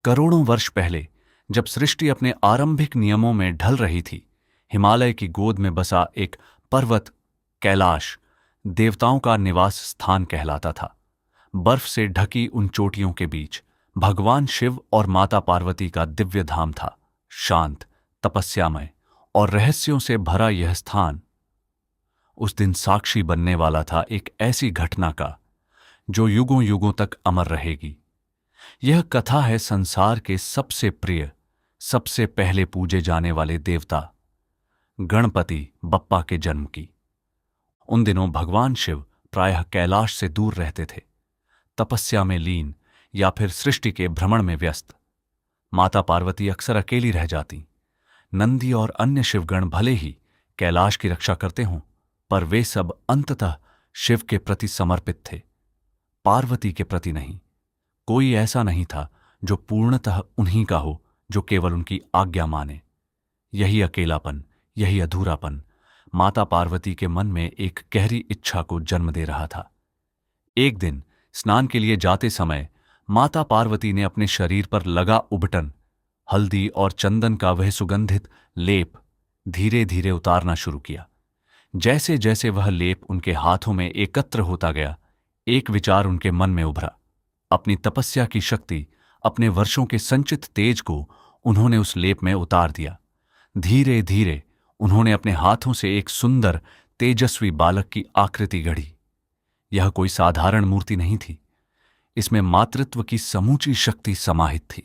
करोड़ों वर्ष पहले, जब सृष्टि अपने आरंभिक नियमों में ढल रही थी, हिमालय की गोद में बसा एक पर्वत कैलाश देवताओं का निवास स्थान कहलाता था। बर्फ से ढकी उन चोटियों के बीच भगवान शिव और माता पार्वती का दिव्य धाम था। शांत, तपस्यामय और रहस्यों से भरा यह स्थान उस दिन साक्षी बनने वाला था एक ऐसी घटना का जो युगों युगों तक अमर रहेगी। यह कथा है संसार के सबसे प्रिय, सबसे पहले पूजे जाने वाले देवता गणपति बप्पा के जन्म की। उन दिनों भगवान शिव प्रायः कैलाश से दूर रहते थे, तपस्या में लीन या फिर सृष्टि के भ्रमण में व्यस्त। माता पार्वती अक्सर अकेली रह जाती। नंदी और अन्य शिवगण भले ही कैलाश की रक्षा करते हों, पर वे सब अंततः शिव के प्रति समर्पित थे, पार्वती के प्रति नहीं। कोई ऐसा नहीं था जो पूर्णतः उन्हीं का हो, जो केवल उनकी आज्ञा माने। यही अकेलापन, यही अधूरापन माता पार्वती के मन में एक गहरी इच्छा को जन्म दे रहा था। एक दिन स्नान के लिए जाते समय माता पार्वती ने अपने शरीर पर लगा उबटन, हल्दी और चंदन का वह सुगंधित लेप धीरे धीरे उतारना शुरू किया। जैसे जैसे वह लेप उनके हाथों में एकत्र होता गया, एक विचार उनके मन में उभरा। अपनी तपस्या की शक्ति, अपने वर्षों के संचित तेज को उन्होंने उस लेप में उतार दिया। धीरे धीरे उन्होंने अपने हाथों से एक सुंदर तेजस्वी बालक की आकृति गढ़ी। यह कोई साधारण मूर्ति नहीं थी, इसमें मातृत्व की समूची शक्ति समाहित थी।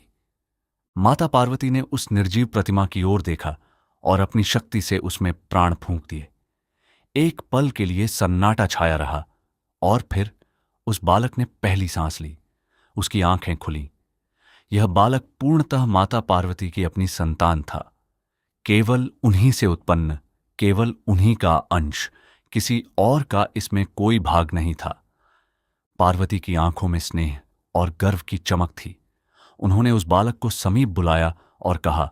माता पार्वती ने उस निर्जीव प्रतिमा की ओर देखा और अपनी शक्ति से उसमें प्राण फूंक दिए। एक पल के लिए सन्नाटा छाया रहा और फिर उस बालक ने पहली सांस ली। उसकी आंखें खुलीं। यह बालक पूर्णतः माता पार्वती की अपनी संतान था, केवल उन्हीं से उत्पन्न, केवल उन्हीं का अंश, किसी और का इसमें कोई भाग नहीं था। पार्वती की आंखों में स्नेह और गर्व की चमक थी। उन्होंने उस बालक को समीप बुलाया और कहा,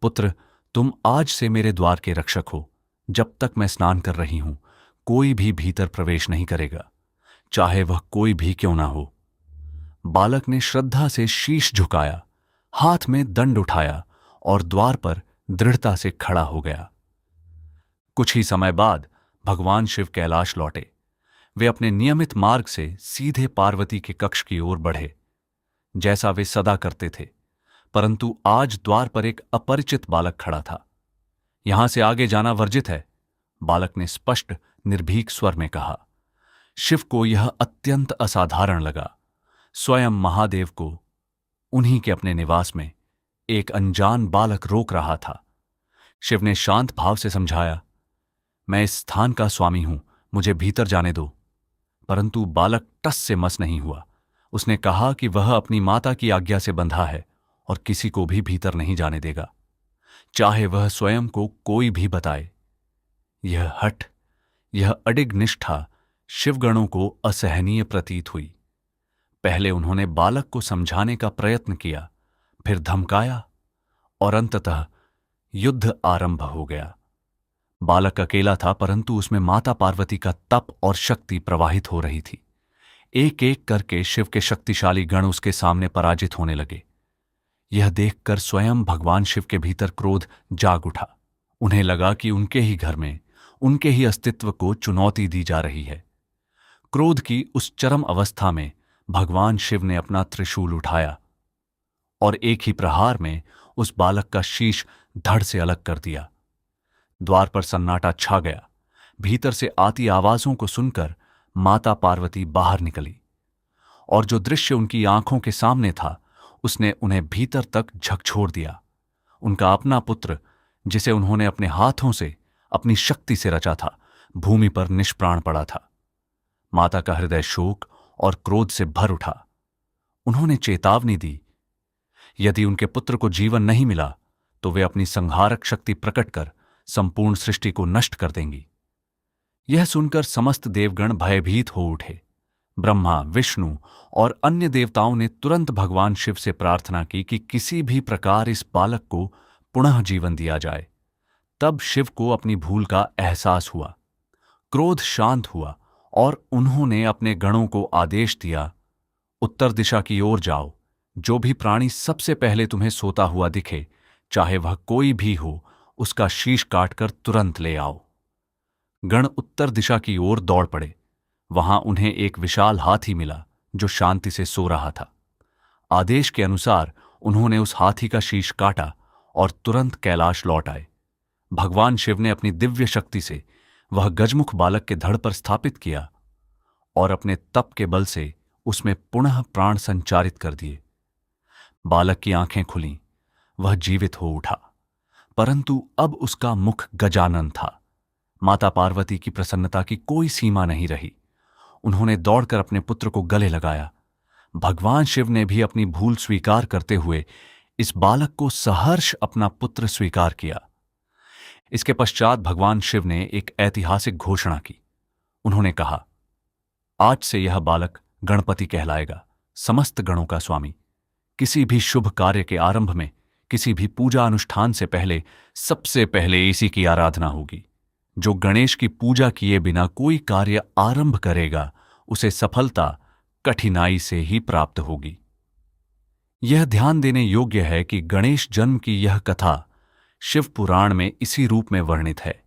पुत्र, तुम आज से मेरे द्वार के रक्षक हो। जब तक मैं स्नान कर रही हूं, कोई भी भीतर प्रवेश नहीं करेगा, चाहे वह कोई भी क्यों ना हो। बालक ने श्रद्धा से शीश झुकाया, हाथ में दंड उठाया और द्वार पर दृढ़ता से खड़ा हो गया। कुछ ही समय बाद भगवान शिव कैलाश लौटे। वे अपने नियमित मार्ग से सीधे पार्वती के कक्ष की ओर बढ़े, जैसा वे सदा करते थे। परंतु आज द्वार पर एक अपरिचित बालक खड़ा था। यहां से आगे जाना वर्जित है, बालक ने स्पष्ट निर्भीक स्वर में कहा। शिव को यह अत्यंत असाधारण लगा। स्वयं महादेव को उन्हीं के अपने निवास में एक अनजान बालक रोक रहा था। शिव ने शांत भाव से समझाया, मैं इस स्थान का स्वामी हूं, मुझे भीतर जाने दो। परंतु बालक टस से मस नहीं हुआ। उसने कहा कि वह अपनी माता की आज्ञा से बंधा है और किसी को भी भीतर नहीं जाने देगा, चाहे वह स्वयं को कोई भी बताए। यह हठ, यह अडिग निष्ठा शिवगणों को असहनीय प्रतीत हुई। पहले उन्होंने बालक को समझाने का प्रयत्न किया, फिर धमकाया और अंततः युद्ध आरंभ हो गया। बालक अकेला था, परंतु उसमें माता पार्वती का तप और शक्ति प्रवाहित हो रही थी। एक एक करके शिव के शक्तिशाली गण उसके सामने पराजित होने लगे। यह देखकर स्वयं भगवान शिव के भीतर क्रोध जाग उठा। उन्हें लगा कि उनके ही घर में, उनके ही अस्तित्व को चुनौती दी जा रही है। क्रोध की उस चरम अवस्था में भगवान शिव ने अपना त्रिशूल उठाया और एक ही प्रहार में उस बालक का शीश धड़ से अलग कर दिया। द्वार पर सन्नाटा छा गया। भीतर से आती आवाजों को सुनकर माता पार्वती बाहर निकली और जो दृश्य उनकी आंखों के सामने था, उसने उन्हें भीतर तक झकझोर दिया। उनका अपना पुत्र, जिसे उन्होंने अपने हाथों से, अपनी शक्ति से रचा था, भूमि पर निष्प्राण पड़ा था। माता का हृदय शोक और क्रोध से भर उठा। उन्होंने चेतावनी दी, यदि उनके पुत्र को जीवन नहीं मिला तो वे अपनी संहारक शक्ति प्रकट कर संपूर्ण सृष्टि को नष्ट कर देंगी। यह सुनकर समस्त देवगण भयभीत हो उठे। ब्रह्मा, विष्णु और अन्य देवताओं ने तुरंत भगवान शिव से प्रार्थना की कि किसी भी प्रकार इस बालक को पुनः जीवन दिया जाए। तब शिव को अपनी भूल का एहसास हुआ, क्रोध शांत हुआ और उन्होंने अपने गणों को आदेश दिया, उत्तर दिशा की ओर जाओ, जो भी प्राणी सबसे पहले तुम्हें सोता हुआ दिखे, चाहे वह कोई भी हो, उसका शीश काटकर तुरंत ले आओ। गण उत्तर दिशा की ओर दौड़ पड़े। वहां उन्हें एक विशाल हाथी मिला जो शांति से सो रहा था। आदेश के अनुसार उन्होंने उस हाथी का शीश काटा और तुरंत कैलाश लौट आए। भगवान शिव ने अपनी दिव्य शक्ति से वह गजमुख बालक के धड़ पर स्थापित किया और अपने तप के बल से उसमें पुनः प्राण संचारित कर दिए। बालक की आंखें खुलीं, वह जीवित हो उठा, परंतु अब उसका मुख गजानन था। माता पार्वती की प्रसन्नता की कोई सीमा नहीं रही। उन्होंने दौड़कर अपने पुत्र को गले लगाया। भगवान शिव ने भी अपनी भूल स्वीकार करते हुए इस बालक को सहर्ष अपना पुत्र स्वीकार किया। इसके पश्चात भगवान शिव ने एक ऐतिहासिक घोषणा की। उन्होंने कहा, आज से यह बालक गणपति कहलाएगा, समस्त गणों का स्वामी। किसी भी शुभ कार्य के आरंभ में, किसी भी पूजा अनुष्ठान से पहले सबसे पहले इसी की आराधना होगी। जो गणेश की पूजा किए बिना कोई कार्य आरंभ करेगा, उसे सफलता कठिनाई से ही प्राप्त होगी। यह ध्यान देने योग्य है कि गणेश जन्म की यह कथा शिव पुराण में इसी रूप में वर्णित है,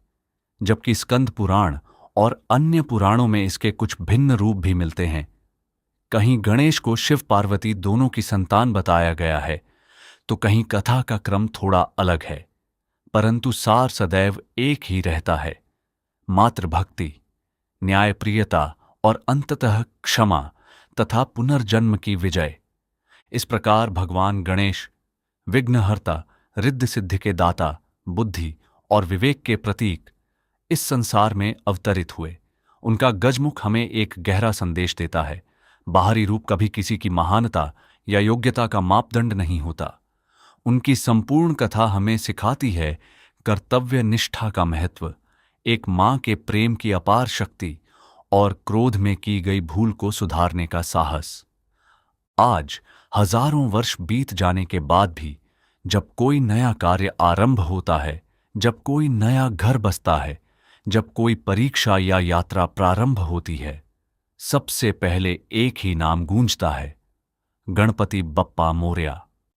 जबकि स्कंद पुराण और अन्य पुराणों में इसके कुछ भिन्न रूप भी मिलते हैं। कहीं गणेश को शिव पार्वती दोनों की संतान बताया गया है, तो कहीं कथा का क्रम थोड़ा अलग है, परंतु सार सदैव एक ही रहता है। मातृभक्ति, न्यायप्रियता और अंततः क्षमा तथा पुनर्जन्म की विजय। इस प्रकार भगवान गणेश विघ्नहर्ता, रिद्धि सिद्धि के दाता, बुद्धि और विवेक के प्रतीक इस संसार में अवतरित हुए। उनका गजमुख हमें एक गहरा संदेश देता है। बाहरी रूप कभी किसी की महानता या योग्यता का मापदंड नहीं होता। उनकी संपूर्ण कथा हमें सिखाती है कर्तव्य निष्ठा का महत्व, एक मां के प्रेम की अपार शक्ति और क्रोध में की गई भूल को सुधारने का साहस। आज हजारों वर्ष बीत जाने के बाद भी जब कोई नया कार्य आरंभ होता है, जब कोई नया घर बसता है, जब कोई परीक्षा या यात्रा प्रारंभ होती है, सबसे पहले एक ही नाम गूंजता है, गणपति बप्पा मोरया।